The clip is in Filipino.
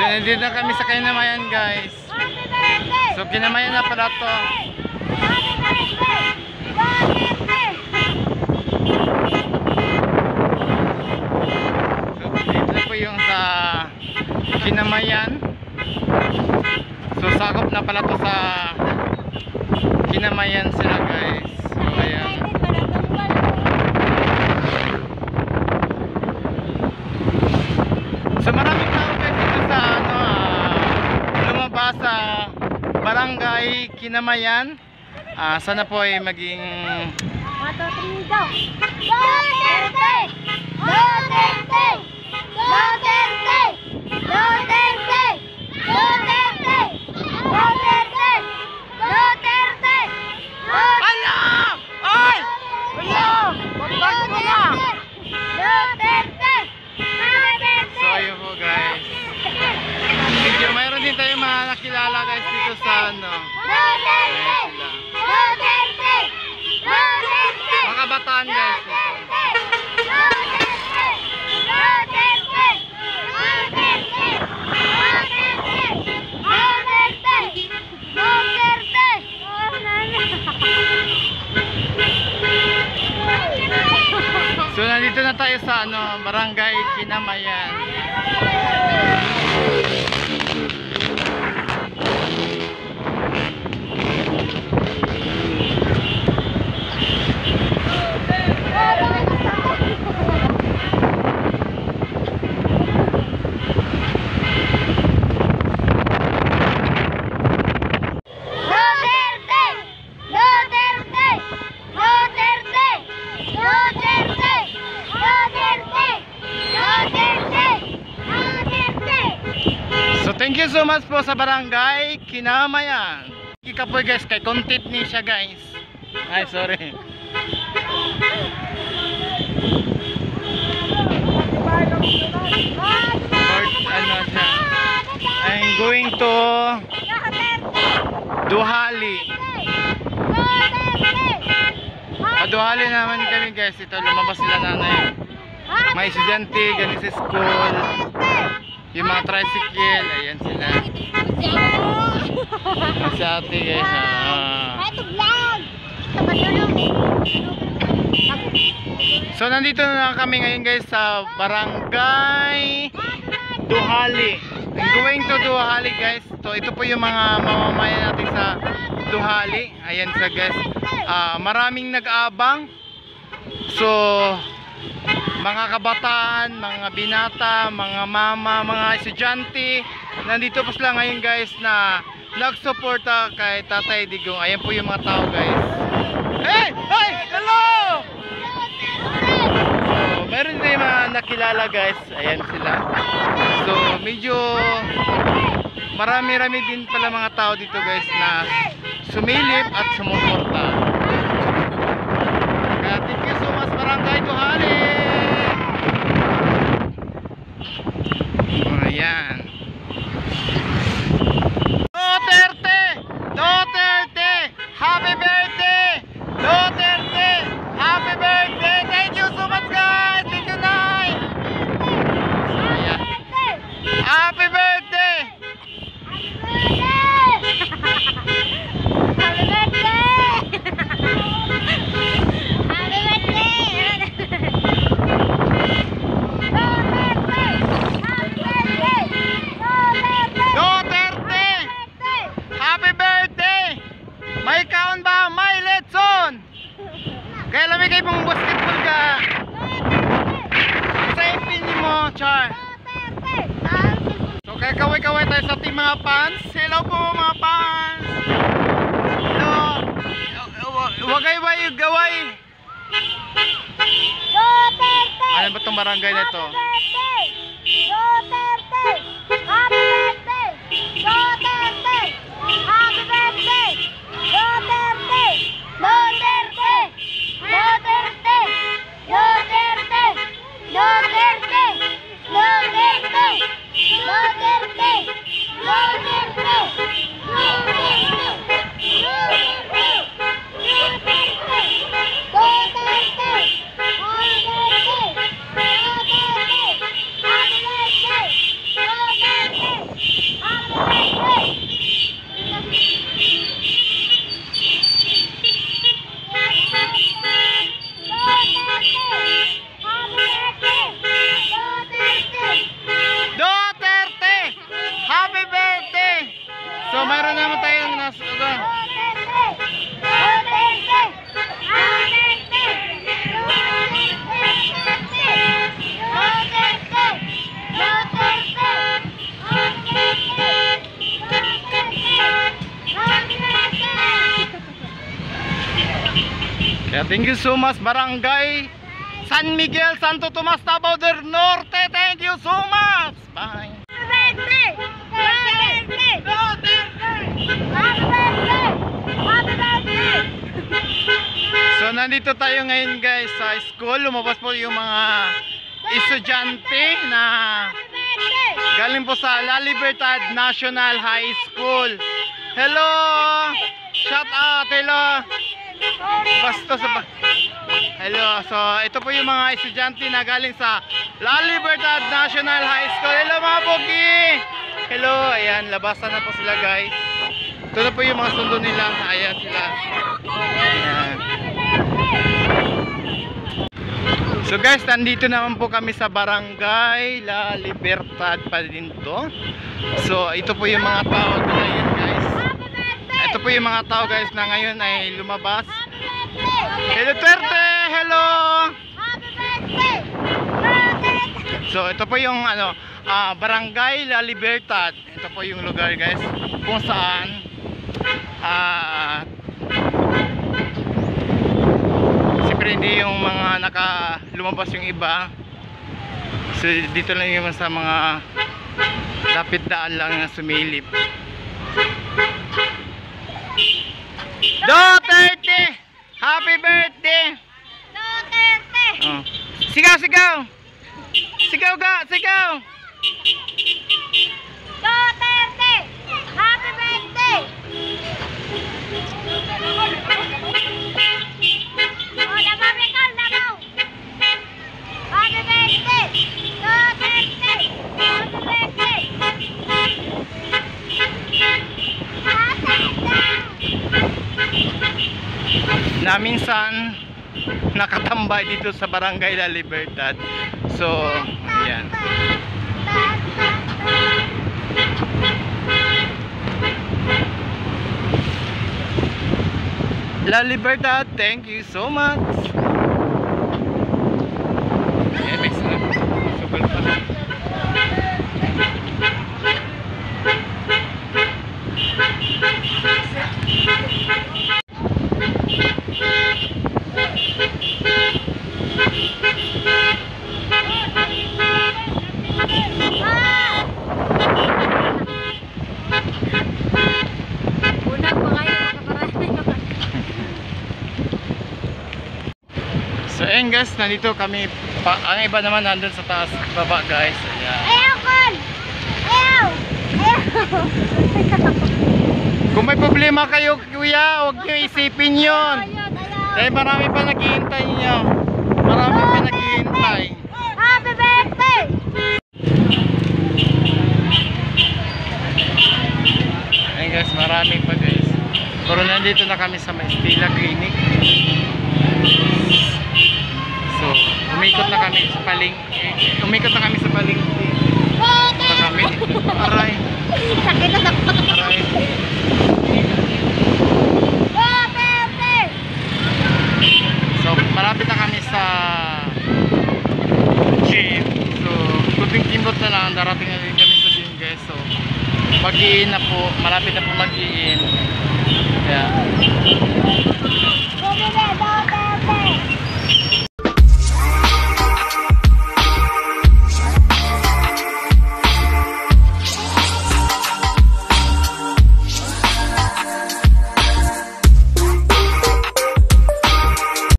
So nandito na kami sa Kinamayan guys. So Kinamayan na pala to. So dito po yung sa Kinamayan. So sakop na pala to sa Kinamayan sila guys. So ayan. So maraming tao guys dito sa lumabas sa Barangay Kinamayan. Sana po ay maging mayroon din tayo mga nakilala guys dito sa mga kabataan guys. So nandito na tayo sa Barangay Kinamayan. Thank you so much po sa Barangay Kinamayan. Ikapoy guys, kay content ni siya guys. Ay sorry. Siya. I'm going to Duhali. Duhali naman kami guys. Ito lumabas sila nanay. May estudyante galing sa school. Yung mga tricycle, ayan sila. Sa ate guys. So nandito na kami ngayon guys sa Barangay Duhali. I'm going to Duhali guys. So ito po yung mga mamamayan natin sa Duhali. Ayan sa guys. Maraming nag-aabang. So mga kabataan, mga binata, mga mama, mga estudyante, nandito po sila ngayon guys na nagsuporta kay Tatay Digong. Ayan po yung mga tao guys. Hey! Hey! Hello! So, meron din mga nakilala guys. Ayan sila. So medyo marami-rami din pala mga tao dito guys na sumilip at sumuporta. Kaya thank you so much Barangay Duhali. Ayan. Duterte! Duterte! Happy birthday! Duterte! Happy birthday! Thank you so much guys! Thank you Nay! Ayan. Happy birthday! Happy birthday! May kaon ba? May letson! Kaya lamig kayo pong basketball ka. Sa ipinin mo, Char. So kaya kaway-kaway tayo sa ating mga fans. Hello po mga fans. Hello. Wagay-way, gaway. Ano ba itong barangay na ito? Thank you so much, Barangay San Miguel, Santo Tomas, Davao del Norte. Thank you so much. Bye. So nandito tayo ngayon guys sa school. Lumabas po yung mga estudyante na galing po sa La Libertad National High School. Hello! Shout out! Hello! Basta sa... Hello! So ito po yung mga estudyante na galing sa La Libertad National High School. Hello mga pogi! Hello! Ayan, labasan na po sila guys. Ito na po yung mga sundo nila. Ayan sila. Ayan. So guys, nandito naman po kami sa Barangay La Libertad pa din to. So ito po yung mga tao ngayon guys. Ito po yung mga tao guys na ngayon ay lumabas. Hello Terte! Hello! So ito po yung ano, Barangay La Libertad. Ito po yung lugar guys kung saan siyempre hindi yung mga lumabas yung iba. So dito lang yung sa mga lapit daan lang na sumilip. Duterte! Happy birthday! Duterte! Oh. Sigaw, sigaw! Sigaw ka, sigaw! Duterte! Happy birthday! Oh, dabaw, Nicol, dabaw! Happy birthday! Duterte! Happy birthday! Na minsan nakatambay dito sa Barangay La Libertad. So, ayan. La Libertad, thank you so much. Ayan, may sugal pa na. So ayan guys, nandito kami ang iba naman nandun sa taas baba guys. Ayan. Ayaw, Con! Ayaw! Ayaw! Kung may problema kayo kuya, huwag nyo isipin yun. Dahil marami pa naghihintay nyo. Marami pa naghihintay. Happy birthday! Ayan guys, marami pa guys. Pero nandito na kami sa Maestila Clinic. So, umikot na kami sa palengke. Umikot na kami sa palengke. Punta kami. Aray. Sakit na sakit. Aray. Duterte! So, malapit na kami sa gym. So, kunting kimbot na lang. Darating na rin kami sa gym guys. So, mag-i-in na po. Malapit na po mag-i-in.